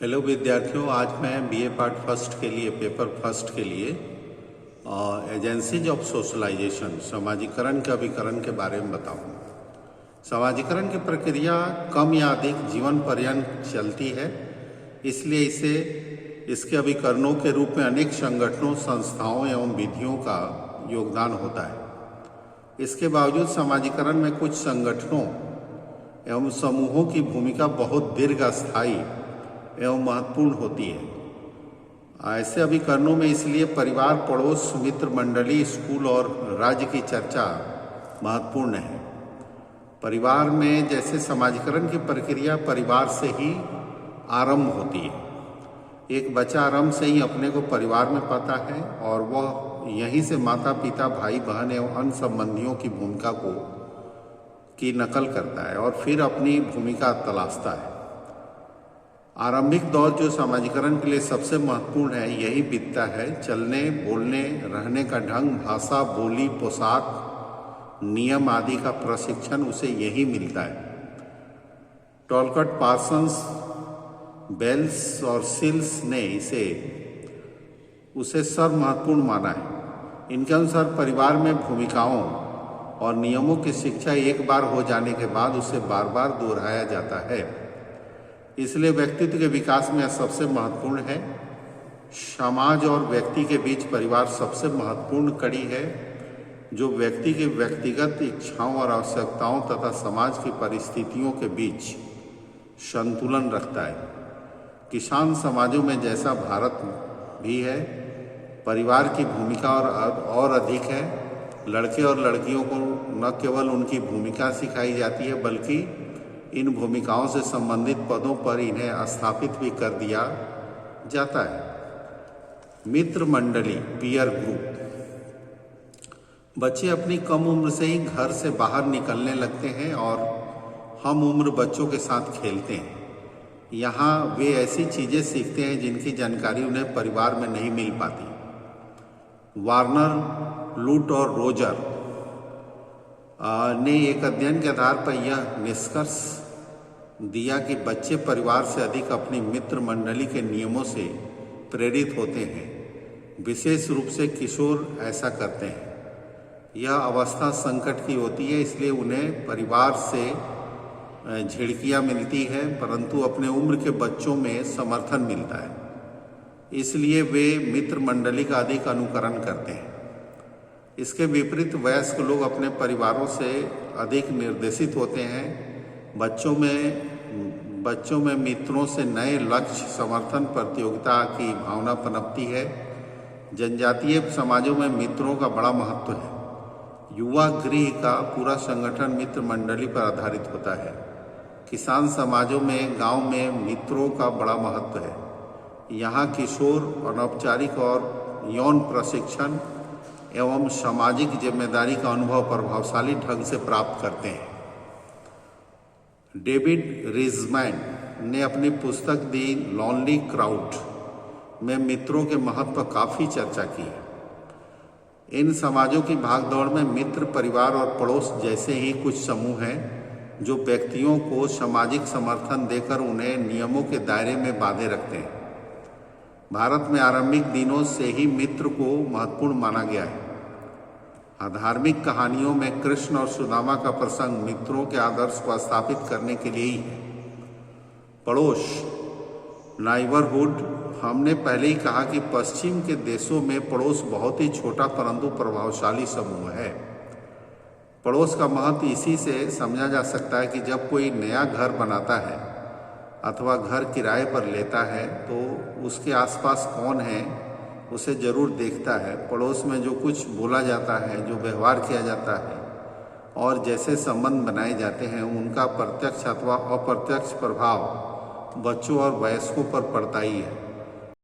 Hello विद्यार्थियों, आज मैं बीए पार्ट फर्स्ट के लिए पेपर फर्स्ट के लिए एजेंसीज ऑफ सोशलाइजेशन सामाजिकरण के अभिकरण के बारे में बताऊंगा। सामाजिकरण की प्रक्रिया कम या अधिक जीवन पर्यंत चलती है, इसलिए इसके अभिकरणों के रूप में अनेक संगठनों, संस्थाओं एवं विधियों का योगदान होता है। इसके बावजूद सामाजिकरण में कुछ संगठनों एवं समूहों की भूमिका बहुत दीर्घस्थायी एवं महत्वपूर्ण होती है। ऐसे अभिकरणों में इसलिए परिवार, पड़ोस, मित्र मंडली, स्कूल और राज्य की चर्चा महत्वपूर्ण है। परिवार में जैसे समाजीकरण की प्रक्रिया परिवार से ही आरंभ होती है। एक बच्चा आरंभ से ही अपने को परिवार में पाता है और वह यहीं से माता पिता, भाई बहन एवं अन्य संबंधियों की भूमिका की नकल करता है और फिर अपनी भूमिका तलाशता है। आरंभिक दौर जो सामाजिकरण के लिए सबसे महत्वपूर्ण है, यही बीतता है चलने, बोलने, रहने का ढंग, भाषा, बोली, पोशाक, नियम आदि का प्रशिक्षण उसे यही मिलता है। टॉलकट, पार्सन्स, बेल्स और सिल्स ने उसे सर्व महत्वपूर्ण माना है। इनके अनुसार परिवार में भूमिकाओं और नियमों की शिक्षा एक बार हो जाने के बाद उसे बार बार दोहराया जाता है, इसलिए व्यक्तित्व के विकास में यह सबसे महत्वपूर्ण है। समाज और व्यक्ति के बीच परिवार सबसे महत्वपूर्ण कड़ी है, जो व्यक्ति की व्यक्तिगत इच्छाओं और आवश्यकताओं तथा समाज की परिस्थितियों के बीच संतुलन रखता है। किसान समाजों में जैसा भारत भी है, परिवार की भूमिका और अधिक है। लड़के और लड़कियों को न केवल उनकी भूमिका सिखाई जाती है, बल्कि इन भूमिकाओं से संबंधित पदों पर इन्हें स्थापित भी कर दिया जाता है। मित्र मंडली, पीयर ग्रुप। बच्चे अपनी कम उम्र से ही घर से बाहर निकलने लगते हैं और हम उम्र बच्चों के साथ खेलते हैं। यहाँ वे ऐसी चीज़ें सीखते हैं जिनकी जानकारी उन्हें परिवार में नहीं मिल पाती। वार्नर, लूट और रोजर ने एक अध्ययन के आधार पर यह निष्कर्ष दिया कि बच्चे परिवार से अधिक अपनी मित्र मंडली के नियमों से प्रेरित होते हैं। विशेष रूप से किशोर ऐसा करते हैं। यह अवस्था संकट की होती है, इसलिए उन्हें परिवार से झिड़कियाँ मिलती है, परंतु अपने उम्र के बच्चों में समर्थन मिलता है, इसलिए वे मित्र मंडली का अधिक अनुकरण करते हैं। इसके विपरीत वयस्क लोग अपने परिवारों से अधिक निर्देशित होते हैं। बच्चों में मित्रों से नए लक्ष्य, समर्थन, प्रतियोगिता की भावना पनपती है। जनजातीय समाजों में मित्रों का बड़ा महत्व है। युवा गृह का पूरा संगठन मित्र मंडली पर आधारित होता है। किसान समाजों में, गांव में मित्रों का बड़ा महत्व है। यहाँ किशोर अनौपचारिक और यौन प्रशिक्षण एवं सामाजिक जिम्मेदारी का अनुभव प्रभावशाली ढंग से प्राप्त करते हैं। डेविड रिजमैन ने अपनी पुस्तक दी लॉनली क्राउड में मित्रों के महत्व पर काफ़ी चर्चा की है। इन समाजों की भागदौड़ में मित्र, परिवार और पड़ोस जैसे ही कुछ समूह हैं जो व्यक्तियों को सामाजिक समर्थन देकर उन्हें नियमों के दायरे में बांधे रखते हैं। भारत में आरंभिक दिनों से ही मित्र को महत्वपूर्ण माना गया है। धार्मिक कहानियों में कृष्ण और सुदामा का प्रसंग मित्रों के आदर्श को स्थापित करने के लिए ही है। पड़ोस, नाइबरहुड। हमने पहले ही कहा कि पश्चिम के देशों में पड़ोस बहुत ही छोटा परंतु प्रभावशाली समूह है। पड़ोस का महत्व इसी से समझा जा सकता है कि जब कोई नया घर बनाता है अथवा घर किराए पर लेता है तो उसके आसपास कौन है उसे जरूर देखता है। पड़ोस में जो कुछ बोला जाता है, जो व्यवहार किया जाता है और जैसे संबंध बनाए जाते हैं, उनका प्रत्यक्ष अथवा अप्रत्यक्ष प्रभाव बच्चों और वयस्कों पर पड़ता ही है।